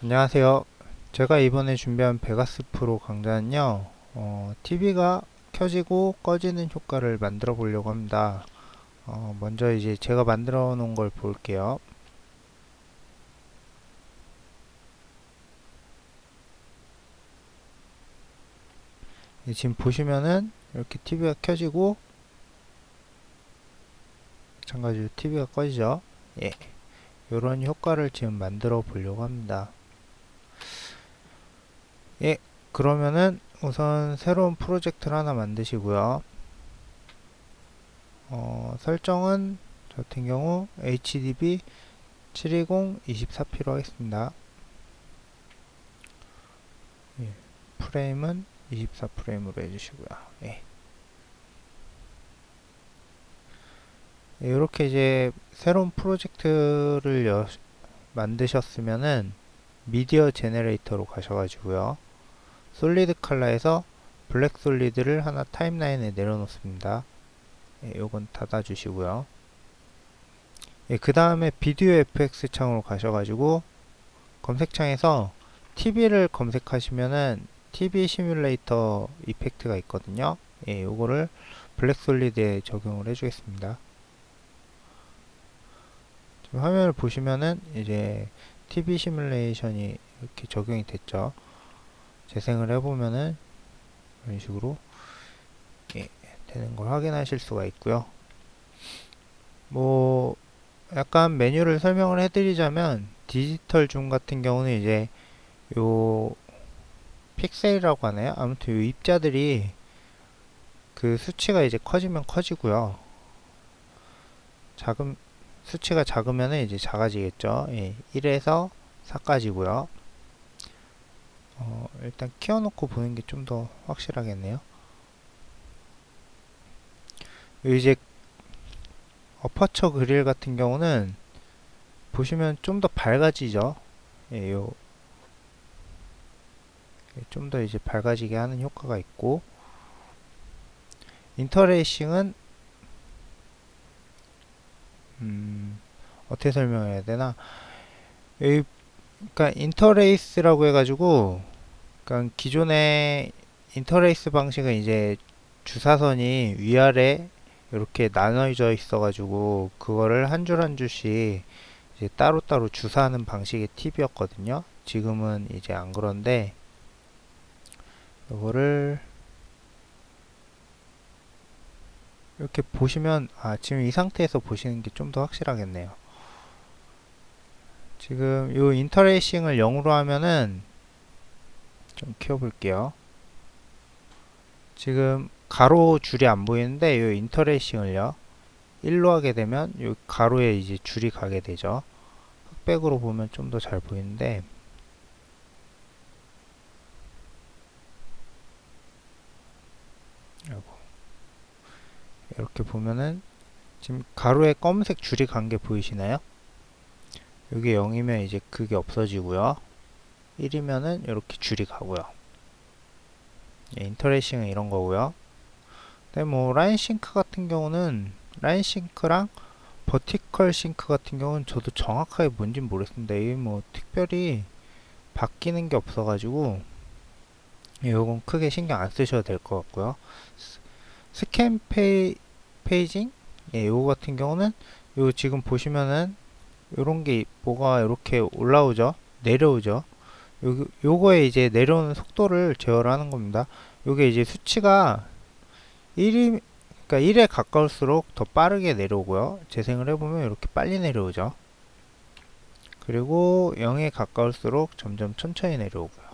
안녕하세요. 제가 이번에 준비한 베가스 프로 강좌는요, TV가 켜지고 꺼지는 효과를 만들어 보려고 합니다. 먼저 이제 제가 만들어 놓은 걸 볼게요. 지금 보시면은 이렇게 TV가 켜지고, 마찬가지로 TV가 꺼지죠. 예. 이런 효과를 지금 만들어 보려고 합니다. 예. 그러면은 우선 새로운 프로젝트를 하나 만드시고요. 설정은 저 같은 경우 HDB 720-24P로 하겠습니다. 예, 프레임은 24프레임으로 해주시고요. 예. 예, 이렇게 이제 새로운 프로젝트를 만드셨으면은 미디어 제너레이터로 가셔가지고요. 솔리드 컬러에서 블랙 솔리드를 하나 타임라인에 내려놓습니다. 예, 요건 닫아주시고요. 예, 그 다음에 비디오 FX 창으로 가셔가지고 검색창에서 TV를 검색하시면은 TV 시뮬레이터 이펙트가 있거든요. 예, 요거를 블랙 솔리드에 적용을 해주겠습니다. 지금 화면을 보시면은 이제 TV 시뮬레이션이 이렇게 적용이 됐죠. 재생을 해보면은 이런 식으로 예, 되는 걸 확인하실 수가 있고요. 뭐 약간 메뉴를 설명을 해드리자면 디지털 줌 같은 경우는 이제 요 픽셀이라고 하나요? 아무튼 요 입자들이 그 수치가 이제 커지면 커지고요. 수치가 작으면 이제 작아지겠죠. 예, 1에서 4까지고요. 일단 키워놓고 보는 게 좀 더 확실하겠네요. 이제 어퍼처 그릴 같은 경우는 보시면 좀 더 밝아지죠. 예, 좀 더 이제 밝아지게 하는 효과가 있고, 인터레이싱은 어떻게 설명해야 되나? 그러니까 인터레이스라고 해가지고, 그러니까 기존의 인터레이스 방식은 이제 주사선이 위아래 이렇게 나눠져 있어가지고 그거를 한 줄 한 줄씩 이제 따로따로 주사하는 방식의 팁이었거든요. 지금은 이제 안 그런데 이거를 이렇게 보시면 지금 이 상태에서 보시는 게 좀 더 확실하겠네요. 지금 이 인터레이싱을 0으로 하면은 좀 키워볼게요. 지금 가로 줄이 안 보이는데 이 인터레이싱을요 1로 하게 되면 이 가로에 이제 줄이 가게 되죠. 흑백으로 보면 좀 더 잘 보이는데 이렇게 보면은 지금 가로에 검은색 줄이 간 게 보이시나요? 여기 0이면 이제 그게 없어지고요. 1이면은 이렇게 줄이 가고요. 예, 인터레이싱은 이런 거고요. 근데 뭐 라인 싱크 같은 경우는 라인 싱크랑 버티컬 싱크 같은 경우는 저도 정확하게 뭔진 모르겠습니다. 이게 뭐 특별히 바뀌는 게 없어가지고 이건 크게 신경 안 쓰셔도 될 것 같고요. 스캔 페이징 예, 요거 같은 경우는 요 지금 보시면은 요런 게 뭐가 이렇게 올라오죠, 내려오죠. 요거에 이제 내려오는 속도를 제어를 하는 겁니다. 요게 이제 수치가 1이 그러니까 1에 가까울수록 더 빠르게 내려오고요. 재생을 해보면 이렇게 빨리 내려오죠. 그리고 0에 가까울수록 점점 천천히 내려오고요.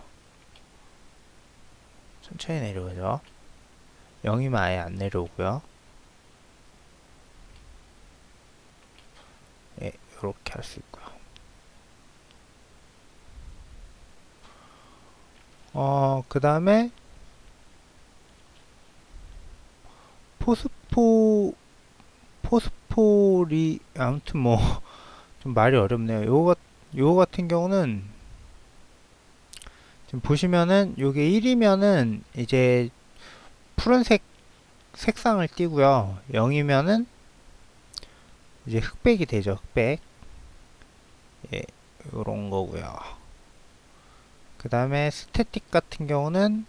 천천히 내려오죠. 0이면 아예 안 내려오고요. 예, 이렇게 할 수 있고요. 그 다음에 포스포 포스포리 아무튼 뭐 좀 말이 어렵네요. 요거 같은 경우는 지금 보시면은 요게 1이면은 이제 푸른색 색상을 띠고요. 0이면은 이제 흑백이 되죠. 흑백. 예, 요런 거고요. 그 다음에 스태틱 같은 경우는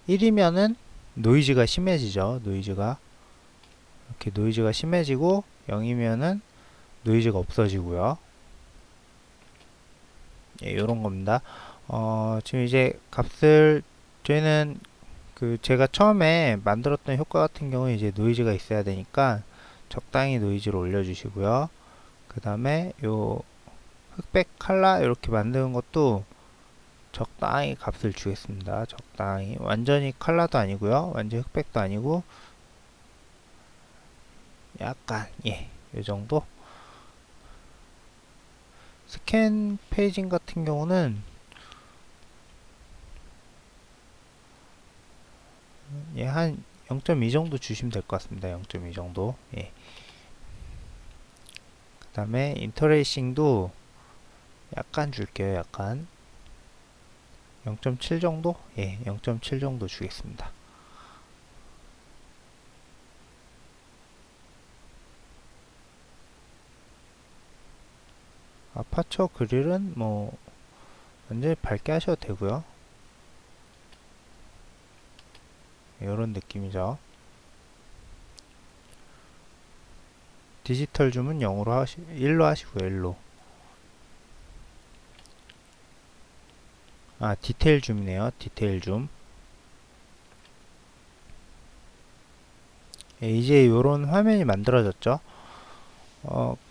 1이면은 노이즈가 심해지죠. 노이즈가 이렇게 노이즈가 심해지고 0이면은 노이즈가 없어지고요. 예, 요런 겁니다. 지금 이제 값을 저희는 제가 처음에 만들었던 효과 같은 경우에 이제 노이즈가 있어야 되니까 적당히 노이즈를 올려주시고요. 그 다음에 요 흑백 칼라 이렇게 만드는 것도 적당히 값을 주겠습니다. 적당히 완전히 칼라도 아니고요, 완전 흑백도 아니고 약간 요 정도. 스캔 페이징 같은 경우는 한 0.2 정도 주시면 될 것 같습니다. 0.2 정도. 그 다음에 인터레이싱도 약간 줄게요. 약간 0.7 정도? 0.7 정도 주겠습니다. 아파처 그릴은 뭐 완전히 밝게 하셔도 되고요. 이런 느낌이죠. 디지털 줌은 0으로 1로 하시고요. 1로. 디테일 줌이네요. 디테일 줌. 이제 요런 화면이 만들어졌죠.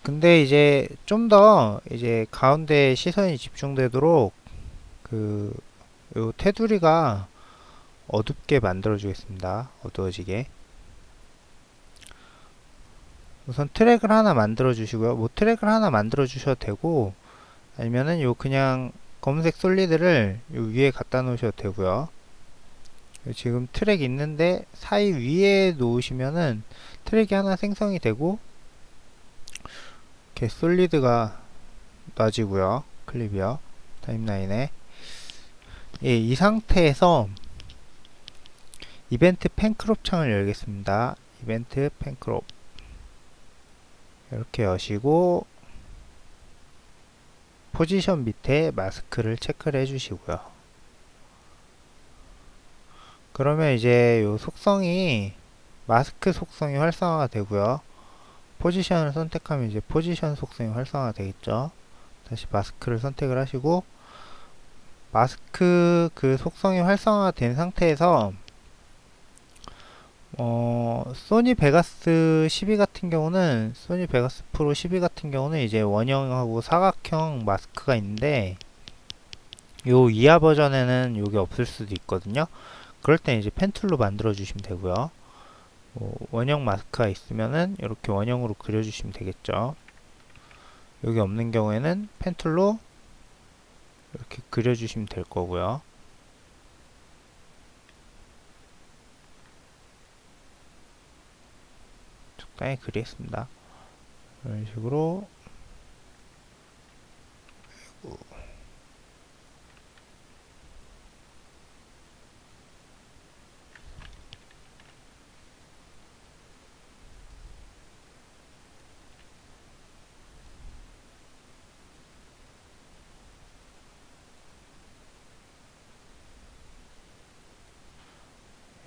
근데 이제 좀 더 이제 가운데 시선이 집중되도록 요 테두리가 어둡게 만들어 주겠습니다. 어두워지게. 우선 트랙을 하나 만들어 주시고요. 뭐 트랙을 하나 만들어 주셔도 되고, 아니면은 요 그냥 검은색 솔리드를 요 위에 갖다 놓으셔도 되고요. 지금 트랙 있는데 사이 위에 놓으시면은 트랙이 하나 생성이 되고 이렇게 솔리드가 놔지고요. 클립이요. 타임라인에. 이 상태에서 이벤트 펜크롭 창을 열겠습니다. 이벤트 펜크롭 이렇게 여시고 포지션 밑에 마스크를 체크를 해주시고요. 그러면 이제 요 속성이 마스크 속성이 활성화가 되고요. 포지션을 선택하면 이제 포지션 속성이 활성화가 되겠죠. 다시 마스크를 선택을 하시고 마스크 속성이 활성화가 된 상태에서 소니 베가스 12 같은 경우는 소니 베가스 프로 12 같은 경우는 이제 원형하고 사각형 마스크가 있는데 요 이하 버전에는 요게 없을 수도 있거든요. 그럴 땐 이제 펜 툴로 만들어 주시면 되고요. 원형 마스크가 있으면은 이렇게 원형으로 그려 주시면 되겠죠. 여기 없는 경우에는 펜 툴로 이렇게 그려 주시면 될 거고요. 적당히 그리겠습니다. 이런 식으로.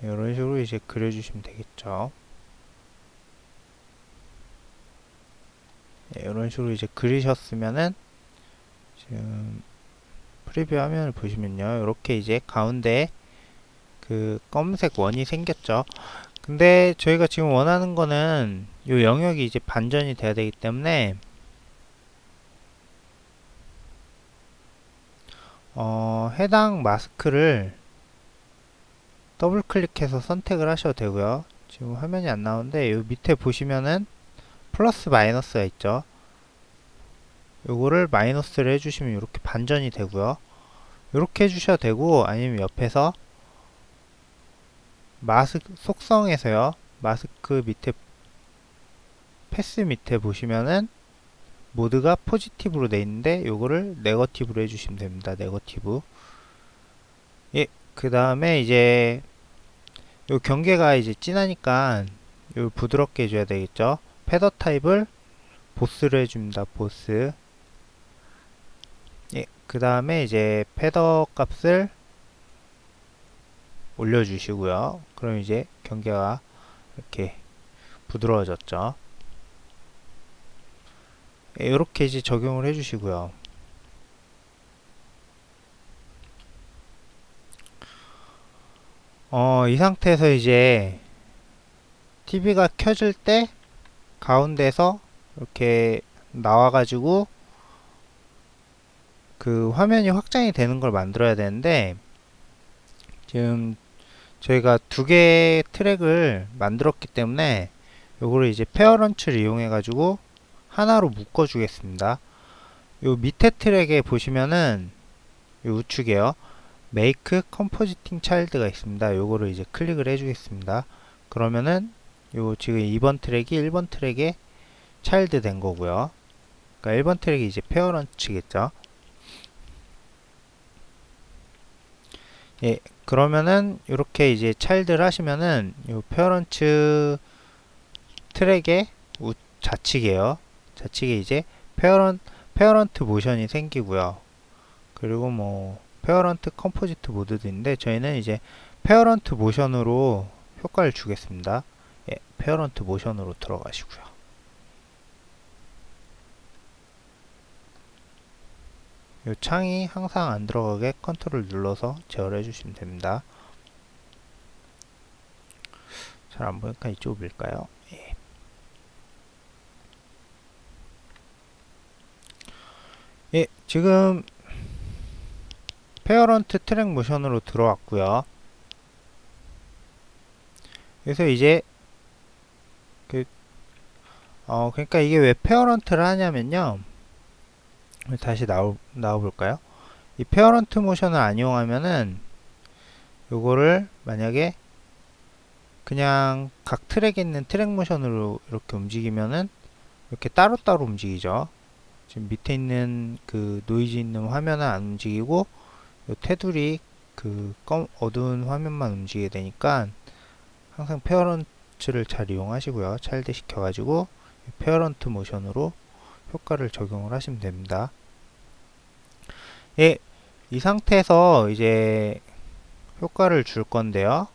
이런 식으로 이제 그려주시면 되겠죠. 이런 식으로 이제 그리셨으면은 지금 프리뷰 화면을 보시면요, 이렇게 이제 가운데에 검은색 원이 생겼죠. 근데 저희가 지금 원하는 거는 이 영역이 이제 반전이 돼야 되기 때문에 해당 마스크를 더블 클릭해서 선택을 하셔도 되고요. 지금 화면이 안 나오는데 요 밑에 보시면은 플러스 마이너스가 있죠. 요거를 마이너스를 해주시면 이렇게 반전이 되고요. 이렇게 해주셔도 되고, 아니면 옆에서 마스크 속성에서요, 마스크 밑에 패스 밑에 보시면은 모드가 포지티브로 돼 있는데 요거를 네거티브로 해주시면 됩니다. 네거티브. 그 다음에 이제 요 경계가 이제 진하니까 요 부드럽게 해줘야 되겠죠. 패더 타입을 보스로 해줍니다. 보스. 그 다음에 이제 패더 값을 올려주시고요. 그럼 이제 경계가 이렇게 부드러워졌죠. 이렇게 이제 적용을 해주시고요. 이 상태에서 이제 TV가 켜질 때 가운데서 이렇게 나와가지고 그 화면이 확장이 되는 걸 만들어야 되는데, 지금 저희가 두 개의 트랙을 만들었기 때문에 요거를 이제 페어런치를 이용해 가지고 하나로 묶어 주겠습니다. 요 밑에 트랙에 보시면은 요 우측에요, Make Compositing Child가 있습니다. 요거를 이제 클릭을 해 주겠습니다. 그러면은 요 지금 2번 트랙이 1번 트랙에 차일드 된 거고요. 그러니까 1번 트랙이 이제 페어런치겠죠. 예, 그러면은 이렇게 이제 차일드를 하시면은 요 페어런츠 트랙의 좌측이에요. 좌측에 이제 페어런트 모션이 생기고요. 그리고 뭐 페어런트 컴포지트 모드도 있는데 저희는 이제 페어런트 모션으로 효과를 주겠습니다. 예, 페어런트 모션으로 들어가시고요. 이 창이 항상 안 들어가게 컨트롤 눌러서 제어를 해주시면 됩니다. 잘 안 보니까 이쪽으로 밀까요? 예. 예, 지금 페어런트 트랙 모션으로 들어왔고요. 그래서 이제 그러니까 이게 왜 페어런트를 하냐면요. 다시 나와볼까요? 이 페어런트 모션을 안 이용하면은 요거를 만약에 그냥 각 트랙에 있는 트랙 모션으로 이렇게 움직이면은 이렇게 따로따로 움직이죠. 지금 밑에 있는 그 노이즈 있는 화면은 안 움직이고 요 테두리 그 어두운 화면만 움직이게 되니까 항상 페어런트를 잘 이용하시고요. 차일드 시켜가지고 페어런트 모션으로 효과를 적용을 하시면 됩니다. 예, 이 상태에서 이제 효과를 줄 건데요.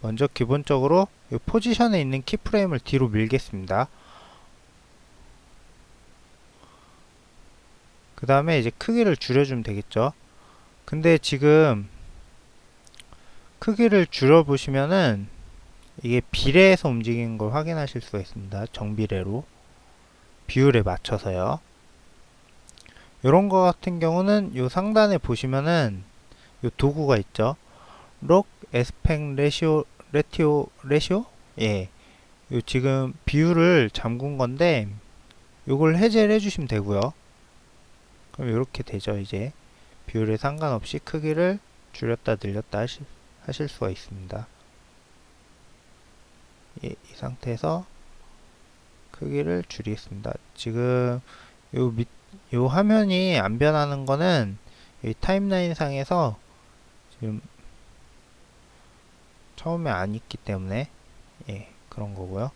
먼저 기본적으로 이 포지션에 있는 키프레임을 뒤로 밀겠습니다. 그 다음에 이제 크기를 줄여주면 되겠죠. 근데 지금 크기를 줄여보시면은 이게 비례해서 움직이는 걸 확인하실 수가 있습니다. 정비례로 비율에 맞춰서요. 이런 거 같은 경우는 요 상단에 보시면은 요 도구가 있죠. 록 에스펙 레시오. 예, 요 지금 비율을 잠근 건데 요걸 해제를 해주시면 되고요. 그럼 이렇게 되죠. 이제 비율에 상관없이 크기를 줄였다 늘렸다 하실 수가 있습니다. 예, 이 상태에서 크기를 줄이겠습니다. 지금 요 화면이 안 변하는 거는 이 타임라인 상에서 지금 처음에 안 있기 때문에 예, 그런 거고요.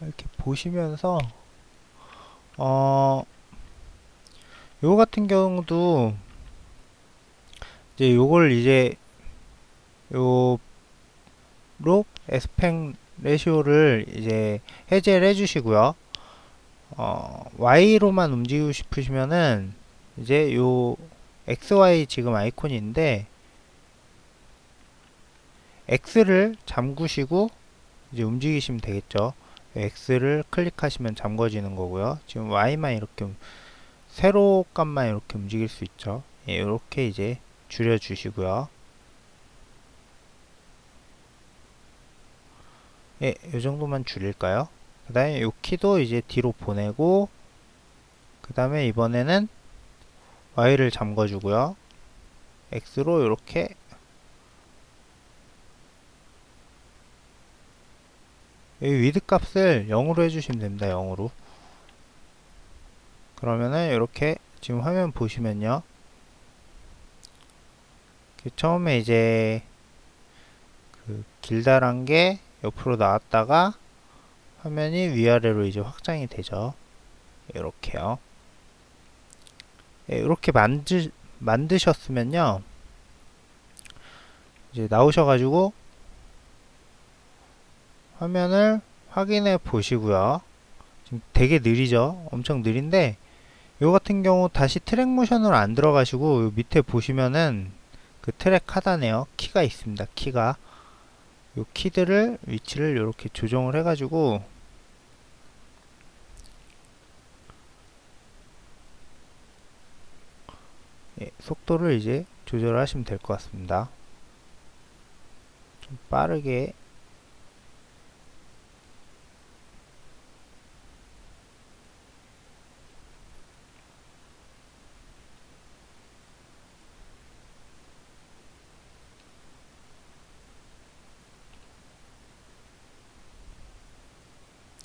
이렇게 보시면서 요거 같은 경우도 이제 요걸 이제 요 록 에스펙 레시오를 이제 해제를 해주시고요. Y로만 움직이고 싶으시면은 이제 요 XY 지금 아이콘이 있는데 X를 잠그시고 이제 움직이시면 되겠죠. X를 클릭하시면 잠궈지는 거고요. 지금 Y만 이렇게 세로 값만 이렇게 움직일 수 있죠. 예, 이렇게 이제 줄여 주시고요. 예, 이 정도만 줄일까요? 그 다음에 이 키도 이제 뒤로 보내고, 그 다음에 이번에는 Y를 잠궈주고요. X로 이렇게 이 위드 값을 0으로 해주시면 됩니다. 0으로. 그러면은 이렇게 지금 화면 보시면요. 처음에 이제 그 길다란 게 옆으로 나왔다가 화면이 위아래로 이제 확장이 되죠. 이렇게요. 이렇게 만드셨으면요. 이제 나오셔가지고 화면을 확인해 보시고요. 지금 되게 느리죠? 엄청 느린데 요 같은 경우 다시 트랙 모션으로 안 들어가시고 요 밑에 보시면은 그 트랙 하단에요. 키가 있습니다. 키가. 요 키들을 위치를 이렇게 조정을 해가지고 속도를 이제 조절하시면 될 것 같습니다. 좀 빠르게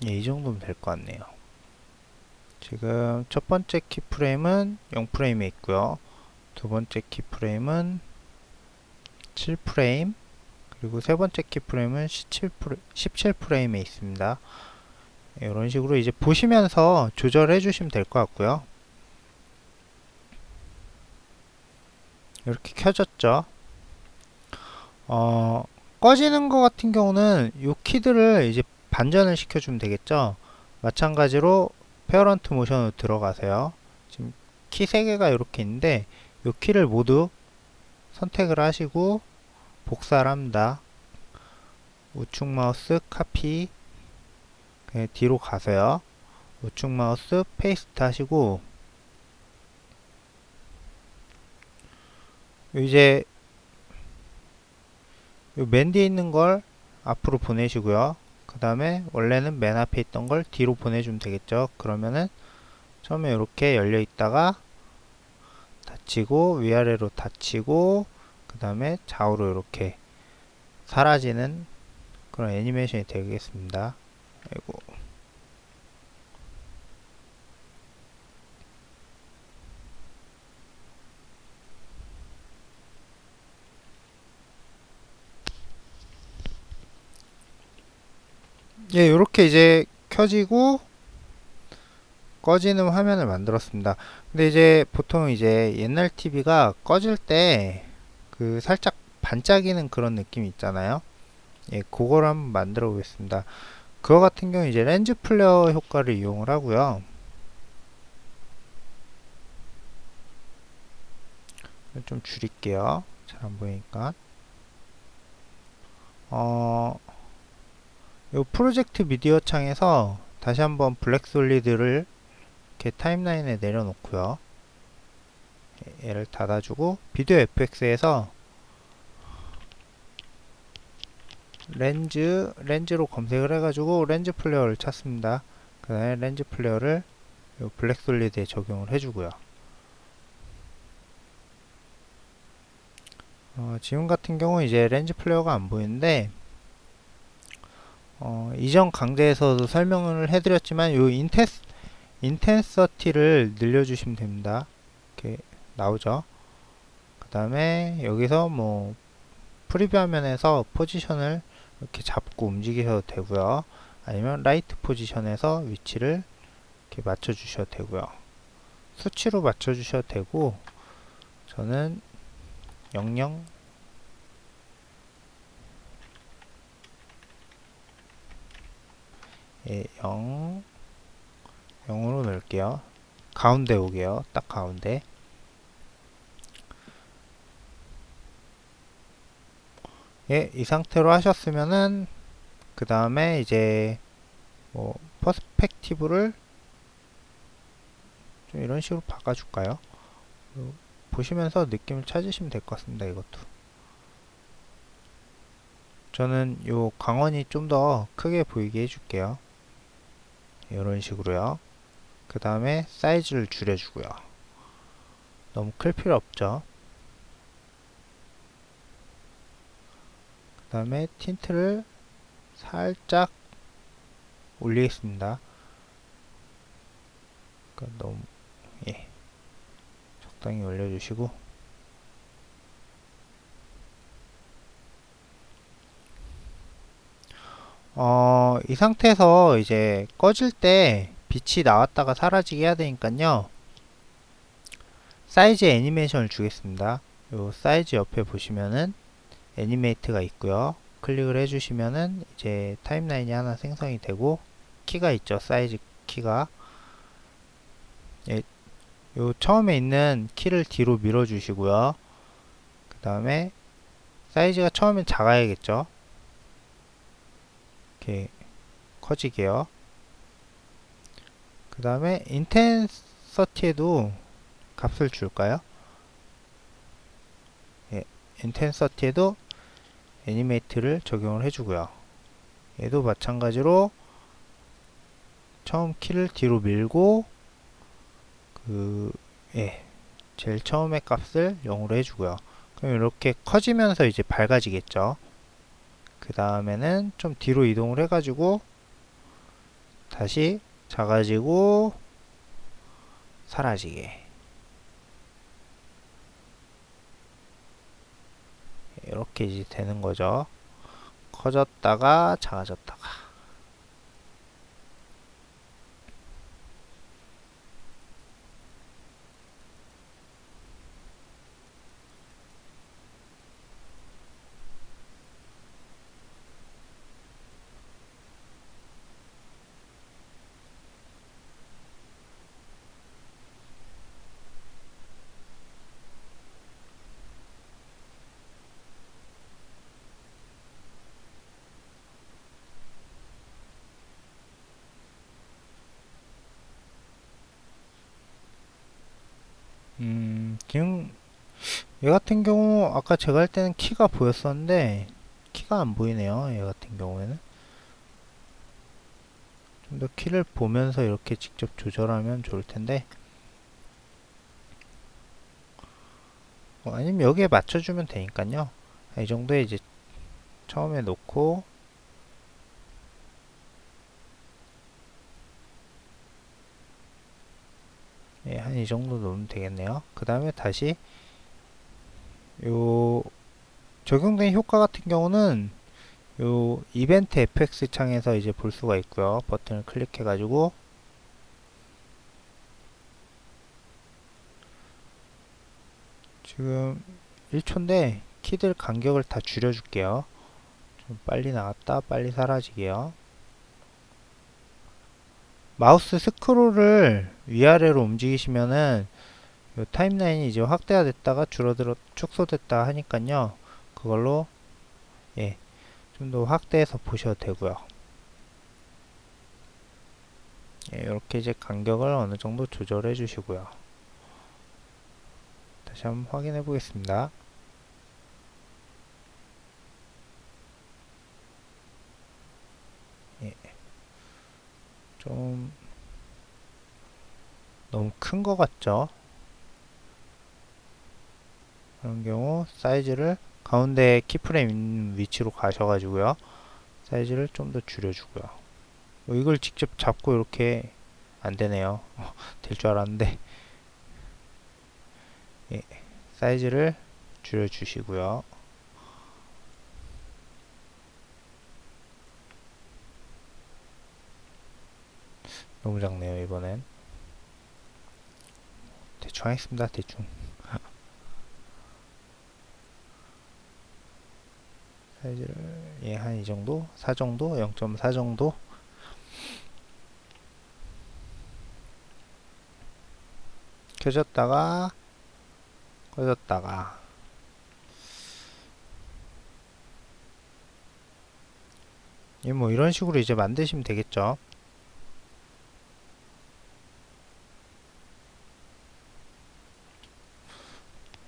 이 정도면 될 것 같네요. 지금 첫 번째 키프레임은 0프레임에 있고요. 두 번째 키프레임은 7프레임, 그리고 세 번째 키프레임은 17프레임에 있습니다. 이런 식으로 이제 보시면서 조절해 주시면 될 것 같고요. 이렇게 켜졌죠. 꺼지는 것 같은 경우는 이 키들을 이제 반전을 시켜주면 되겠죠. 마찬가지로 페어런트 모션으로 들어가세요. 지금 키 3개가 이렇게 있는데 이 키를 모두 선택을 하시고 복사를 합니다. 우측 마우스 카피, 그냥 뒤로 가세요. 우측 마우스 페이스트 하시고 이제 맨 뒤에 있는 걸 앞으로 보내시고요. 그 다음에 원래는 맨 앞에 있던 걸 뒤로 보내주면 되겠죠. 그러면은 처음에 이렇게 열려 있다가 닫히고 위아래로 닫히고 그 다음에 좌우로 이렇게 사라지는 그런 애니메이션이 되겠습니다. 아이고. 예, 이렇게 이제 켜지고 꺼지는 화면을 만들었습니다. 근데 이제 보통 이제 옛날 TV가 꺼질 때 그 살짝 반짝이는 그런 느낌이 있잖아요. 예, 그걸 한번 만들어 보겠습니다. 그거 같은 경우 이제 렌즈 플레어 효과를 이용을 하고요. 좀 줄일게요. 잘 안 보이니까. 요 프로젝트 미디어 창에서 다시 한번 블랙 솔리드를 이렇게 타임라인에 내려놓고요. 얘를 닫아주고 비디오 FX에서 렌즈로 검색을 해가지고 렌즈 플레어를 찾습니다. 그 다음에 렌즈 플레어를 요 블랙 솔리드에 적용을 해주고요. 지금 같은 경우 이제 렌즈 플레어가 안 보이는데 이전 강좌에서도 설명을 해드렸지만 요 인텐서티를 늘려주시면 됩니다. 이렇게 나오죠. 그 다음에 여기서 뭐 프리뷰 화면에서 포지션을 이렇게 잡고 움직이셔도 되고요. 아니면 라이트 포지션에서 위치를 이렇게 맞춰 주셔도 되고요. 수치로 맞춰 주셔도 되고 저는 00 0으로 넣을게요. 가운데 오게요. 딱 가운데. 예, 이 상태로 하셨으면은 그 다음에 이제 뭐 퍼스펙티브를 좀 이런 식으로 바꿔줄까요? 보시면서 느낌을 찾으시면 될 것 같습니다. 이것도 저는 요 광원이 좀 더 크게 보이게 해줄게요. 이런 식으로요. 그 다음에 사이즈를 줄여주고요. 너무 클 필요 없죠. 그 다음에 틴트를 살짝 올리겠습니다. 그러니까 너무 예, 적당히 올려주시고 이 상태에서 이제 꺼질 때 빛이 나왔다가 사라지게 해야 되니까요. 사이즈 애니메이션을 주겠습니다. 요 사이즈 옆에 보시면은 애니메이트가 있고요. 클릭을 해주시면은 이제 타임라인이 하나 생성이 되고 키가 있죠. 사이즈 키가. 예, 요 처음에 있는 키를 뒤로 밀어 주시고요. 그 다음에 사이즈가 처음엔 작아야겠죠. 이렇게 커지게요. 그 다음에 인텐서티에도 값을 줄까요? 예, 인텐서티에도 애니메이트를 적용을 해주고요. 얘도 마찬가지로 처음 키를 뒤로 밀고 제일 처음에 값을 0으로 해주고요. 그럼 이렇게 커지면서 이제 밝아지겠죠. 그 다음에는 좀 뒤로 이동을 해가지고 다시 작아지고 사라지게 이렇게 이제 되는 거죠. 커졌다가 작아졌다가. 지금 얘 같은 경우 아까 제가 할 때는 키가 보였었는데 키가 안 보이네요. 얘 같은 경우에는 좀 더 키를 보면서 이렇게 직접 조절하면 좋을 텐데 아니면 여기에 맞춰주면 되니까요. 이 정도에 이제 처음에 놓고 한 이 정도 놓으면 되겠네요. 그 다음에 다시 요 적용된 효과 같은 경우는 요 이벤트 FX 창에서 이제 볼 수가 있고요. 버튼을 클릭해 가지고 지금 1초인데 키들 간격을 다 줄여 줄게요. 좀 빨리 나왔다 빨리 사라지게요. 마우스 스크롤을 위아래로 움직이시면은 요 타임라인이 이제 확대가 됐다가 줄어들어 축소됐다 하니까요. 그걸로 좀 더 확대해서 보셔도 되고요. 이렇게 이제 간격을 어느 정도 조절해 주시고요. 다시 한번 확인해 보겠습니다. 좀 너무 큰 것 같죠? 그런 경우 사이즈를 가운데 키프레임 있는 위치로 가셔가지고요. 사이즈를 좀 더 줄여주고요. 이걸 직접 잡고 이렇게 안 되네요. 될 줄 알았는데 사이즈를 줄여주시고요. 너무 작네요 이번엔. 대충 하겠습니다. 대충. 사이즈를 한 이 정도? 4 정도? 0.4 정도? 켜졌다가 꺼졌다가 뭐 이런 식으로 이제 만드시면 되겠죠.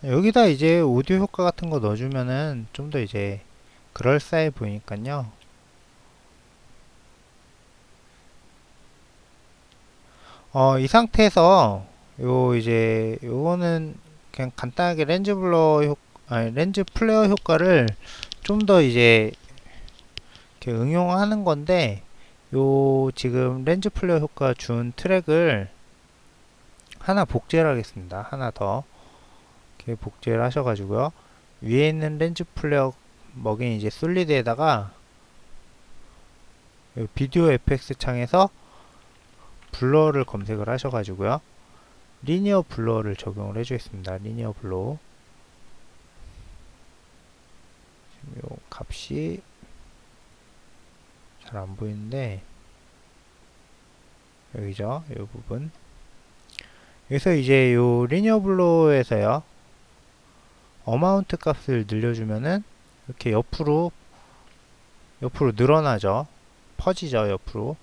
여기다 이제 오디오 효과 같은 거 넣어주면은 좀 더 이제 그럴싸해 보이니까요. 이 상태에서 요거는 그냥 간단하게 렌즈 플레어 효과를 좀 더 이제 이렇게 응용하는 건데 요 지금 렌즈 플레어 효과 준 트랙을 하나 복제를 하겠습니다. 하나 더 이렇게 복제를 하셔가지고요. 위에 있는 렌즈 플레어 먹인 이제 솔리드에다가 비디오 FX 창에서 블러를 검색을 하셔가지고요. 리니어 블러를 적용을 해주겠습니다. 리니어 블러. 요 값이 잘 안 보이는데 여기죠. 이 부분. 여기서 이제 요 리니어 블러에서요. 어마운트 값을 늘려주면은 이렇게 옆으로 늘어나죠. 퍼지죠. 옆으로.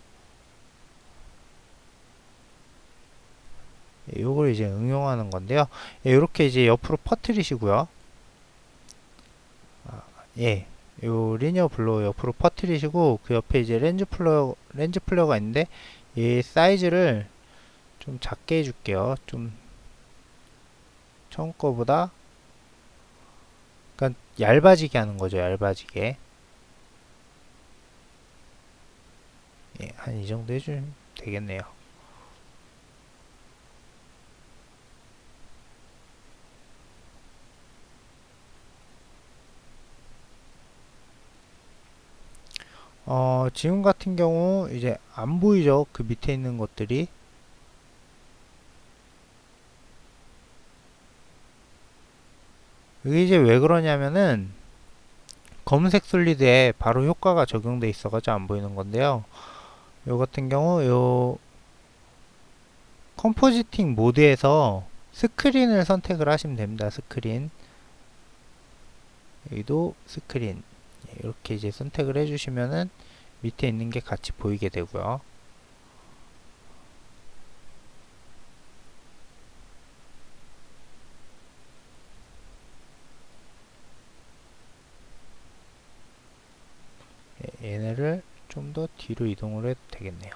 요걸 이제 응용하는 건데요. 이렇게 이제 옆으로 퍼뜨리시고요. 예. 요 리니어 블러 옆으로 퍼뜨리시고 그 옆에 이제 렌즈 플레어가 있는데 이 사이즈를 좀 작게 해줄게요. 좀 처음 거보다 그러니까 얇아지게 하는 거죠. 얇아지게. 예, 한 이 정도 해주면 되겠네요. 지금 같은 경우 이제 안 보이죠? 그 밑에 있는 것들이. 이게 이제 왜 그러냐면은 검은색 솔리드에 바로 효과가 적용돼 있어가지고 안 보이는 건데요. 요 같은 경우 요 컴포지팅 모드에서 스크린을 선택을 하시면 됩니다. 스크린. 여기도 스크린. 이렇게 이제 선택을 해주시면은 밑에 있는 게 같이 보이게 되고요. 얘네를 좀 더 뒤로 이동을 해도 되겠네요.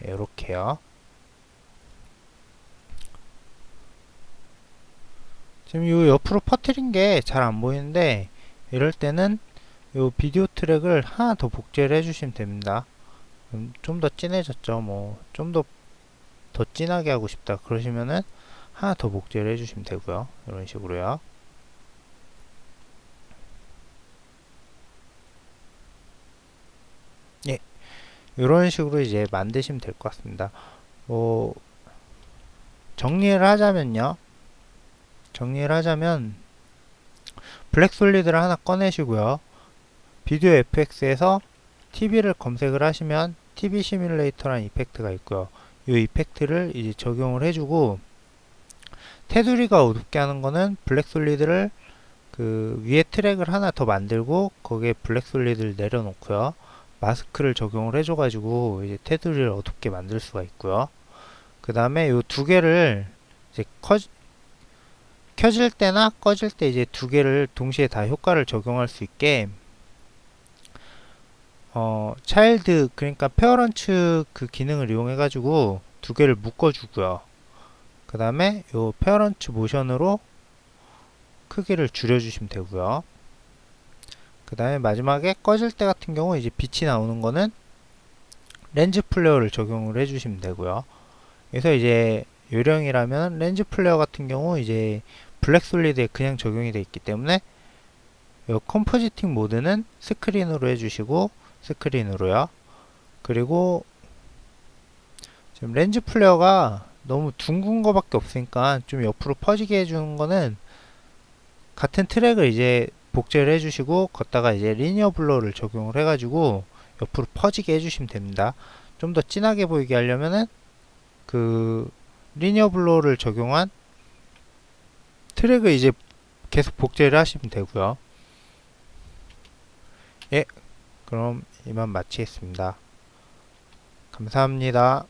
이렇게요. 지금 요 옆으로 퍼뜨린 게 잘 안 보이는데 이럴 때는 요 비디오 트랙을 하나 더 복제를 해주시면 됩니다. 좀 더 진해졌죠. 뭐 좀 더 진하게 하고 싶다 그러시면은 하나 더 복제를 해주시면 되고요. 이런 식으로요. 예, 이런 식으로 이제 만드시면 될 것 같습니다. 뭐 정리를 하자면 블랙 솔리드를 하나 꺼내시고요. 비디오 FX에서 TV를 검색을 하시면 TV 시뮬레이터라는 이펙트가 있고요. 이 이펙트를 이제 적용을 해주고 테두리가 어둡게 하는 거는 블랙 솔리드를 그 위에 트랙을 하나 더 만들고 거기에 블랙 솔리드를 내려놓고요. 마스크를 적용을 해줘가지고 이제 테두리를 어둡게 만들 수가 있고요. 그 다음에 이 두 개를 이제 켜질 때나 꺼질 때 이제 두 개를 동시에 다 효과를 적용할 수 있게 차일드 그러니까 페어런츠 그 기능을 이용해 가지고 두 개를 묶어 주고요. 그 다음에 요 페어런츠 모션으로 크기를 줄여 주시면 되고요. 그 다음에 마지막에 꺼질 때 같은 경우 이제 빛이 나오는 거는 렌즈 플레어를 적용을 해 주시면 되고요. 그래서 이제 요령이라면 렌즈 플레어 같은 경우 이제 블랙 솔리드에 그냥 적용이 되어 있기 때문에 요 컴포지팅 모드는 스크린으로 해주시고 스크린으로요. 그리고 지금 렌즈 플레어가 너무 둥근 거밖에 없으니까 좀 옆으로 퍼지게 해주는 거는 같은 트랙을 이제 복제를 해주시고 걷다가 이제 리니어 블러를 적용을 해가지고 옆으로 퍼지게 해주시면 됩니다. 좀 더 진하게 보이게 하려면은 그 리니어 블러를 적용한 트랙을 이제 계속 복제를 하시면 되고요. 예, 그럼 이만 마치겠습니다. 감사합니다.